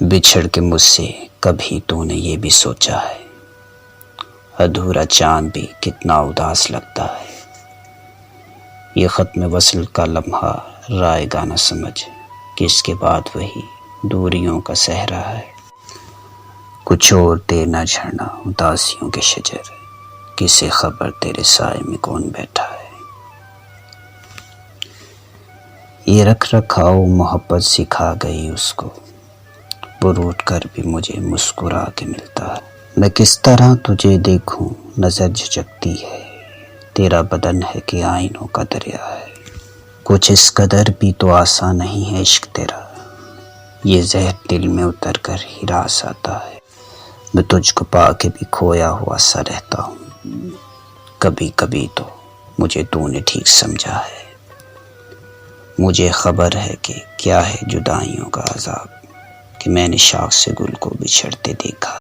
بچھڑ کے مجھ سے کبھی تو نے یہ بھی سوچا ہے، ادھورا چاند بھی کتنا اداس لگتا ہے۔ یہ ختم وصل کا لمحہ رائے گا نہ سمجھ کہ اس کے بعد وہی دوریوں کا صحرا ہے۔ کچھ اور دے نہ جھڑنا اداسیوں کے شجر، کسے خبر تیرے سائے میں کون بیٹھا ہے۔ یہ رکھ رکھاؤ محبت سکھا گئی اس کو، وہ روٹھ کر بھی مجھے مسکرا کے ملتا ہے۔ میں کس طرح تجھے دیکھوں نظر جھجکتی ہے، تیرا بدن ہے کہ آئینوں کا دریا ہے۔ کچھ اس قدر بھی تو آسان نہیں ہے عشق تیرا، یہ زہر دل میں اتر کر ہی راس آتا ہے۔ میں تجھ کو پا کے بھی کھویا ہوا سا رہتا ہوں، کبھی کبھی تو مجھے تو نے ٹھیک سمجھا ہے۔ مجھے خبر ہے کہ کیا ہے جدائیوں کا عذاب، کہ میں نے شاخ سے گل کو بچھڑتے دیکھا۔